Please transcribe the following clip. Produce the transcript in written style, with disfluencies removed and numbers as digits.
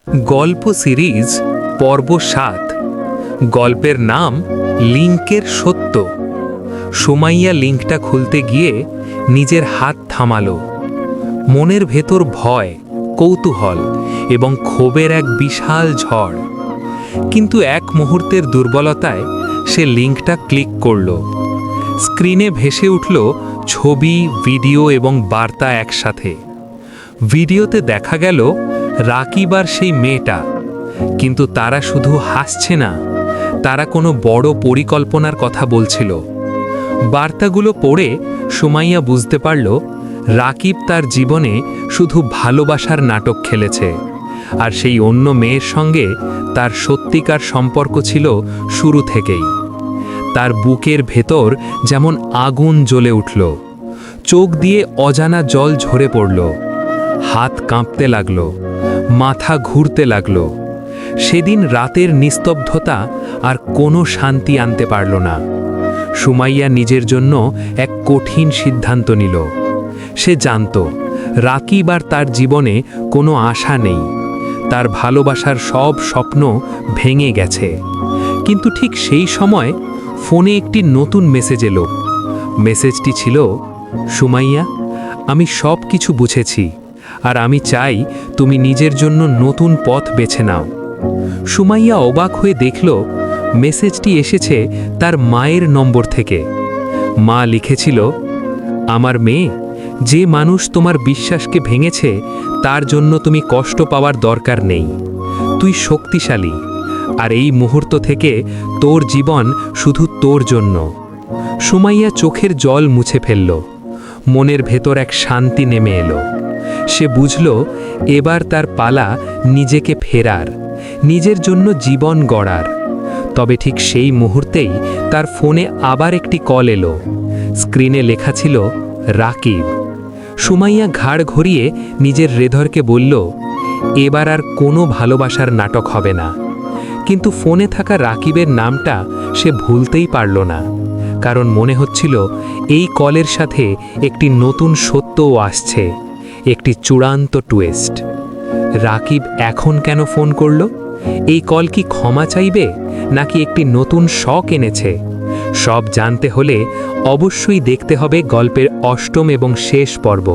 গল্প সিরিজ পর্ব ৭। গল্পের নাম লিঙ্কের সত্য। সুমাইয়া লিঙ্কটা খুলতে গিয়ে নিজের হাত থামালো। মনের ভেতর ভয়, কৌতূহল এবং ক্ষোভের এক বিশাল ঝড়। কিন্তু এক মুহূর্তের দুর্বলতায় সে লিঙ্কটা ক্লিক করল। স্ক্রিনে ভেসে উঠল ছবি, ভিডিও এবং বার্তা একসাথে। ভিডিওতে দেখা গেল রাকিব আর সেই মেয়েটা, কিন্তু তারা শুধু হাসছে না, তারা কোনো বড় পরিকল্পনার কথা বলছিল। বার্তাগুলো পড়ে সুমাইয়া বুঝতে পারল রাকিব তার জীবনে শুধু ভালোবাসার নাটক খেলেছে, আর সেই অন্য মেয়ের সঙ্গে তার সত্যিকার সম্পর্ক ছিল শুরু থেকেই। তার বুকের ভেতর যেমন আগুন জ্বলে উঠল, চোখ দিয়ে অজানা জল ঝরে পড়ল, হাত কাঁপতে লাগলো, মাথা ঘুরতে লাগলো। সেদিন রাতের নিস্তব্ধতা আর কোনো শান্তি আনতে পারল না। সুমাইয়া নিজের জন্য এক কঠিন সিদ্ধান্ত নিল। সে জানত রাকিব আর তার জীবনে কোনো আশা নেই, তার ভালোবাসার সব স্বপ্ন ভেঙে গেছে। কিন্তু ঠিক সেই সময় ফোনে একটি নতুন মেসেজ এলো। মেসেজটি ছিল, সুমাইয়া, আমি সব কিছু বুঝেছি, আর আমি চাই তুমি নিজের জন্য নতুন পথ বেছে নাও। সুমাইয়া অবাক হয়ে দেখল মেসেজটি এসেছে তার মায়ের নম্বর থেকে। মা লিখেছিল, আমার মেয়ে, যে মানুষ তোমার বিশ্বাসকে ভেঙেছে তার জন্য তুমি কষ্ট পাওয়ার দরকার নেই। তুই শক্তিশালী, আর এই মুহূর্ত থেকে তোর জীবন শুধু তোর জন্য। সুমাইয়া চোখের জল মুছে ফেলল। মনের ভেতর এক শান্তি নেমে এলো। সে বুঝল এবার তার পালা নিজেকে ফেরার, নিজের জন্য জীবন গড়ার। তবে ঠিক সেই মুহূর্তেই তার ফোনে আবার একটি কল এলো। স্ক্রিনে লেখা ছিল রাকিব। সুমাইয়া ঘাড় ঘুরিয়ে নিজের হৃদয়কে বলল, এবার আর কোনো ভালোবাসার নাটক হবে না। কিন্তু ফোনে থাকা রাকিবের নামটা সে ভুলতেই পারল না, কারণ মনে হচ্ছিল এই কলের সাথে একটি নতুন সত্যও আসছে, একটি চূড়ান্ত টুইস্ট। রাকিব এখন কেন ফোন করল? এই কল কি ক্ষমা চাইবে, নাকি একটি নতুন শক এনেছে? সব জানতে হলে অবশ্যই দেখতে হবে গল্পের অষ্টম এবং শেষ পর্ব।